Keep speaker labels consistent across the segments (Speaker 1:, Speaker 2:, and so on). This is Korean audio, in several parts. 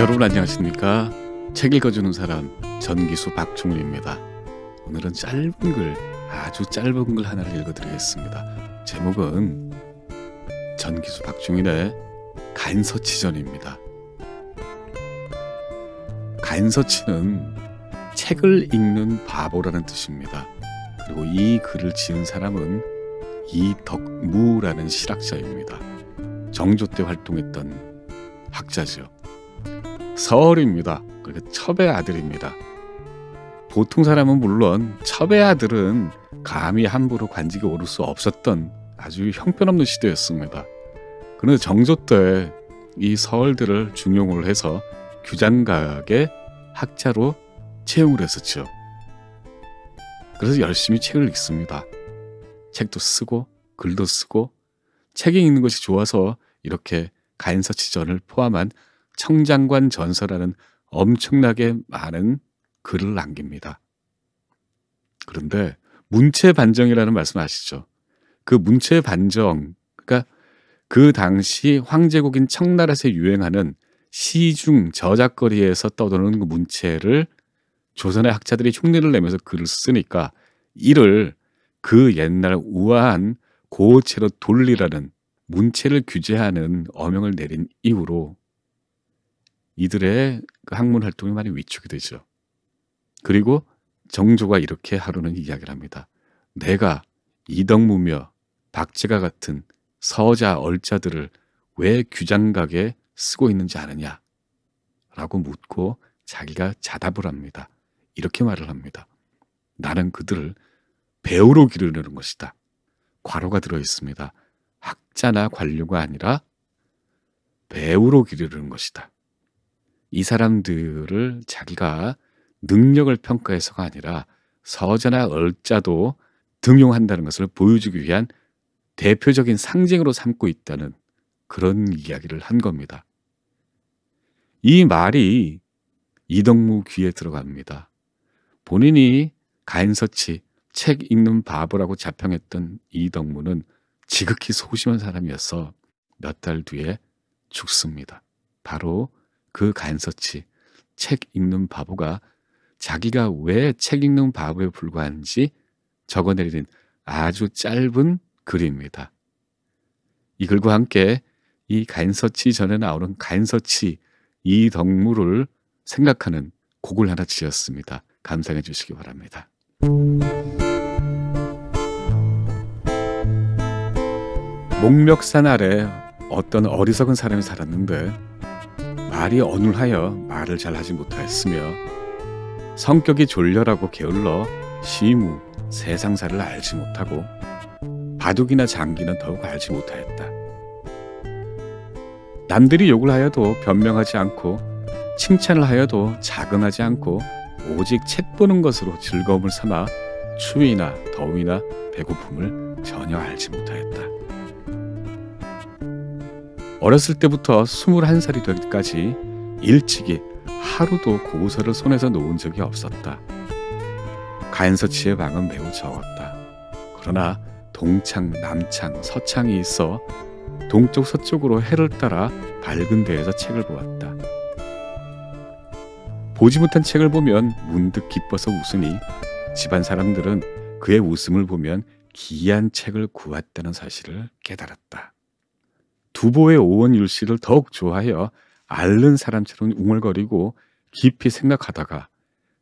Speaker 1: 여러분 안녕하십니까? 책 읽어주는 사람 전기수 박충훈입니다. 오늘은 짧은 글, 아주 짧은 글 하나를 읽어드리겠습니다. 제목은 전기수 박충훈의 간서치전입니다. 간서치는 책을 읽는 바보라는 뜻입니다. 그리고 이 글을 지은 사람은 이덕무라는 실학자입니다. 정조 때 활동했던 학자죠. 서얼입니다. 그러니까 첩의 아들입니다. 보통 사람은 물론 첩의 아들은 감히 함부로 관직에 오를 수 없었던 아주 형편없는 시대였습니다. 그런데 정조 때 이 서얼들을 중용을 해서 규장각의 학자로 채용을 했었죠. 그래서 열심히 책을 읽습니다. 책도 쓰고 글도 쓰고 책이 읽는 것이 좋아서 이렇게 간서치전을 포함한 청장관 전서라는 엄청나게 많은 글을 남깁니다. 그런데 문체반정이라는 말씀 아시죠? 그 문체반정, 그러니까 그 당시 황제국인 청나라에서 유행하는 시중 저작거리에서 떠도는 그 문체를 조선의 학자들이 흉내를 내면서 글을 쓰니까 이를 그 옛날 우아한 고체로 돌리라는 문체를 규제하는 어명을 내린 이후로 이들의 그 학문 활동이 많이 위축이 되죠. 그리고 정조가 이렇게 하루는 이야기를 합니다. 내가 이덕무며 박제가 같은 서자 얼자들을 왜 규장각에 쓰고 있는지 아느냐? 라고 묻고 자기가 자답을 합니다. 이렇게 말을 합니다. 나는 그들을 배우로 기르려는 것이다. 괄호가 들어있습니다. 학자나 관료가 아니라 배우로 기르려는 것이다. 이 사람들을 자기가 능력을 평가해서가 아니라 서자나 얼자도 등용한다는 것을 보여주기 위한 대표적인 상징으로 삼고 있다는 그런 이야기를 한 겁니다. 이 말이 이덕무 귀에 들어갑니다. 본인이 간서치, 책 읽는 바보라고 자평했던 이덕무는 지극히 소심한 사람이어서 몇 달 뒤에 죽습니다. 바로 그 간서치, 책 읽는 바보가 자기가 왜 책 읽는 바보에 불과한지 적어내린 아주 짧은 글입니다. 이 글과 함께 이 간서치 전에 나오는 간서치 이덕무를 생각하는 곡을 하나 지었습니다. 감상해 주시기 바랍니다. 목멱산 아래 어떤 어리석은 사람이 살았는데 말이 어눌하여 말을 잘 하지 못하였으며 성격이 졸렬하고 게을러 시무, 세상사를 알지 못하고 바둑이나 장기는 더욱 알지 못하였다. 남들이 욕을 하여도 변명하지 않고 칭찬을 하여도 자긍하지 않고 오직 책 보는 것으로 즐거움을 삼아 추위나 더위나 배고픔을 전혀 알지 못하였다. 어렸을 때부터 21살이 되기까지 일찍이 하루도 고서를 손에서 놓은 적이 없었다. 간서치의 방은 매우 적었다. 그러나 동창, 남창, 서창이 있어 동쪽 서쪽으로 해를 따라 밝은 데에서 책을 보았다. 보지 못한 책을 보면 문득 기뻐서 웃으니 집안 사람들은 그의 웃음을 보면 기이한 책을 구했다는 사실을 깨달았다. 두보의 오원율씨를 더욱 좋아하여 앓는 사람처럼 웅얼거리고 깊이 생각하다가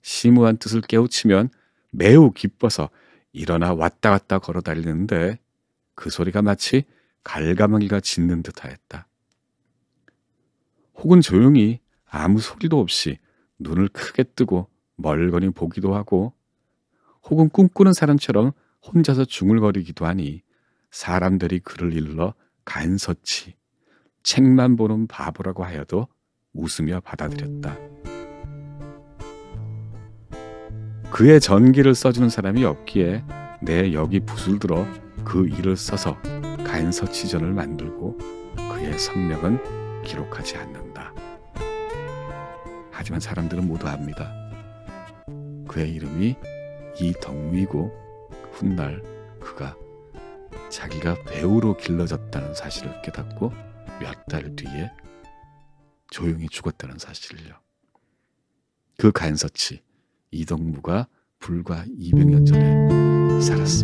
Speaker 1: 심오한 뜻을 깨우치면 매우 기뻐서 일어나 왔다 갔다 걸어 다니는데 그 소리가 마치 갈가망이가 짖는 듯하였다. 혹은 조용히 아무 소리도 없이 눈을 크게 뜨고 멀거니 보기도 하고 혹은 꿈꾸는 사람처럼 혼자서 중얼거리기도 하니 사람들이 그를 일러 간서치, 책만 보는 바보라고 하여도 웃으며 받아들였다. 그의 전기를 써주는 사람이 없기에 내 여기 붓을 들어 그 일을 써서 간서치전을 만들고 그의 성명은 기록하지 않는다. 하지만 사람들은 모두 압니다. 그의 이름이 이덕무이고 훗날 그가 자기가 배우로 길러졌다는 사실을 깨닫고 몇 달 뒤에 조용히 죽었다는 사실을요. 그 간서치 이덕무가 불과 200년 전에 살았습니다.